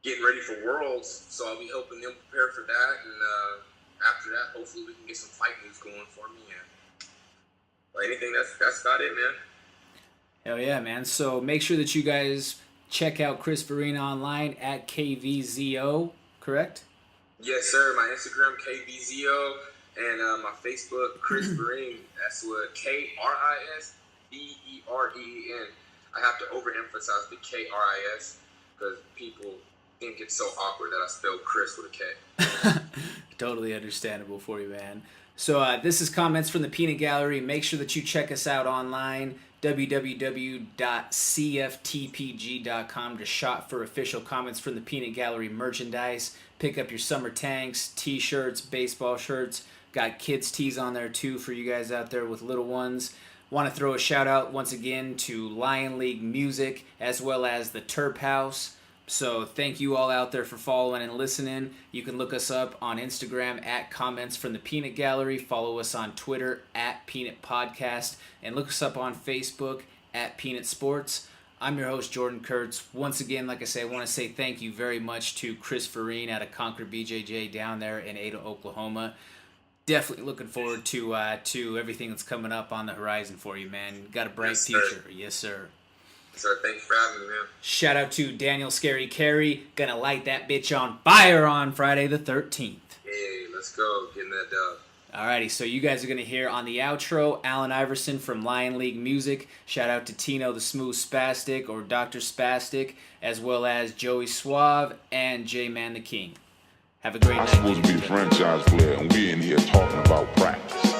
getting ready for Worlds, so I'll be helping them prepare for that, and after that, hopefully we can get some fight news going for me, and anything, that's about it, man. Hell yeah, man. So make sure that you guys check out Kris Vereen online at KVZO, correct? Yes, sir. My Instagram, KVZO, and my Facebook, Kris Vereen. That's what KrisVereen. I have to overemphasize the KRIS because people think it's so awkward that I spelled Chris with a K. Totally understandable for you, man. So this is Comments from the Peanut Gallery. Make sure that you check us out online, www.cftpg.com, to shop for official Comments from the Peanut Gallery merchandise. Pick up your summer tanks, t-shirts, baseball shirts. Got kids' tees on there too for you guys out there with little ones. Want to throw a shout out once again to Lion League Music as well as the Terp House. So thank you all out there for following and listening. You can look us up on Instagram at Comments from the Peanut Gallery. Follow us on Twitter at Peanut Podcast. And look us up on Facebook at Peanut Sports. I'm your host, Jordan Kurtz. Once again, like I say, I want to say thank you very much to Kris Vereen out of Concord BJJ down there in Ada, Oklahoma. Definitely looking forward to everything that's coming up on the horizon for you, man. Got a bright future. Yes, sir. Sir, thanks for having me, man. Shout out to Daniel Scarey Carey. Gonna light that bitch on fire on Friday the 13th. Hey, let's go. Getting that dub. Alrighty, so you guys are gonna hear on the outro Alan Iverson from Lion League Music. Shout out to Tino the Smooth Spastic or Dr. Spastic, as well as Joey Suave and J-Man the King. Have a great night. I'm supposed to be the franchise player, and we're in here talking about practice.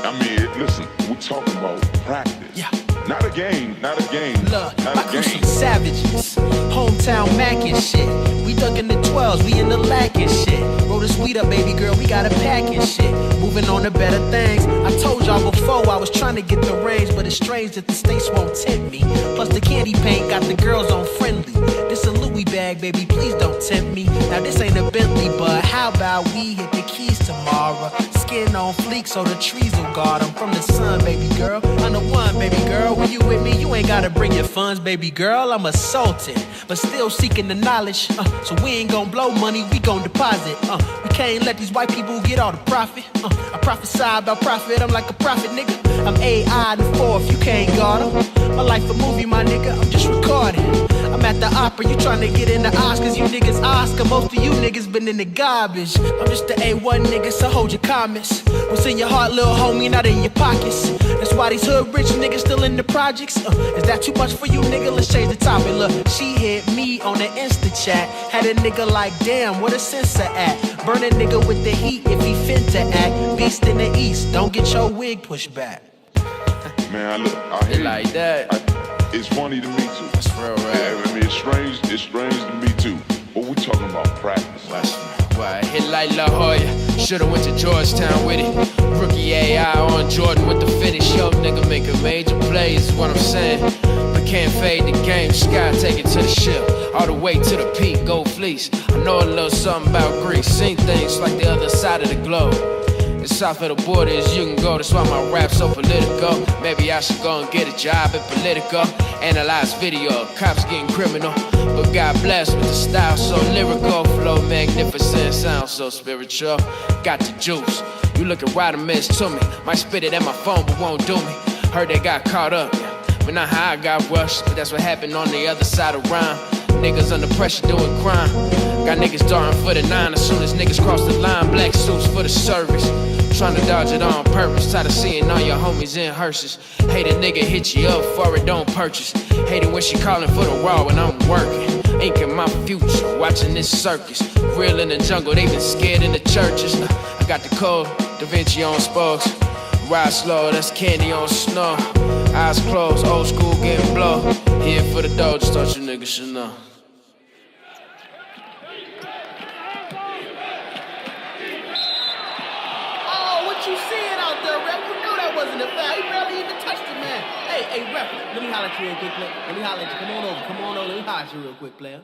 I mean, listen, we're talking about practice. Yeah. Not a game, not a game. Look, not my a crew game. some savages. Hometown Mac and shit. We ducking the 12s, we in the lack and shit. Roll the sweet up, baby girl, we got a pack and shit. Moving on to better things. I told y'all before I was trying to get the range, but it's strange that the states won't tempt me. Plus the candy paint got the girls on friendly. This a Louis bag, baby, please don't tempt me. Now this ain't a Bentley, but how about we hit the keys tomorrow? Skin on fleek so the trees will guard. I'm from the sun, baby girl. I'm the one, baby girl. When you with me, you ain't gotta bring your funds, baby girl. I'm a sultan, but still seeking the knowledge. So we ain't gon' blow money, we gon' deposit. We can't let these white people get all the profit. I prophesy about profit, I'm like a prophet, nigga. I'm AI the fourth, you can't guard 'em. My life a movie, my nigga, I'm just recording. I'm at the opera, you tryna get in the Oscars. You niggas Oscar, most of you niggas been in the garbage. I'm just the A1 nigga, so hold your comments. What's in your heart, little homie, not in your pockets. That's why these hood rich niggas still in the projects. Is that too much for you, nigga? Let's change the topic. Look, she hit me on the Insta chat. Had a nigga like, damn, what a sensor at? Burn a nigga with the heat if he finna act. Beast in the east, don't get your wig pushed back. Man, I hear like that. It's funny to me too. That's real, right? Yeah, I mean, it's strange to me too. But we talking about practice. Why I hit like La Jolla, should've went to Georgetown with it. Rookie AI on Jordan with the finish. Yo, nigga making major plays, is what I'm saying. But can't fade the game, Sky take it to the ship. All the way to the peak, go fleece. I know a little something about Greece. Seen things like the other side of the globe. It's south of the borders, you can go. That's why my rap's so political. Maybe I should go and get a job at Politico. Analyze video, cops getting criminal. But God bless with the style so lyrical. Flow magnificent, sound so spiritual. Got the juice, you looking right amiss to me. Might spit it at my phone but won't do me. Heard they got caught up, but not how I got rushed. But that's what happened on the other side of rhyme. Niggas under pressure doing crime. Got niggas darting for the 9 as soon as niggas cross the line. Black suits for the service. Trying to dodge it on purpose. Tired of seeing all your homies in hearses. Hate a nigga hit you up for it, don't purchase. Hate it when she calling for the raw when I'm working. Inking my future, watching this circus. Real in the jungle, they been scared in the churches. I got the code, Da Vinci on spokes. Ride slow, that's candy on snow. Eyes closed, old school getting blow. Here for the dough, just thought you niggas should know. You seeing out there, ref? You know that wasn't a foul. He barely even touched it, man. Hey, ref, let me holler at you real quick, player. Let me holler at you. Come on over. Let me holler at you real quick, player.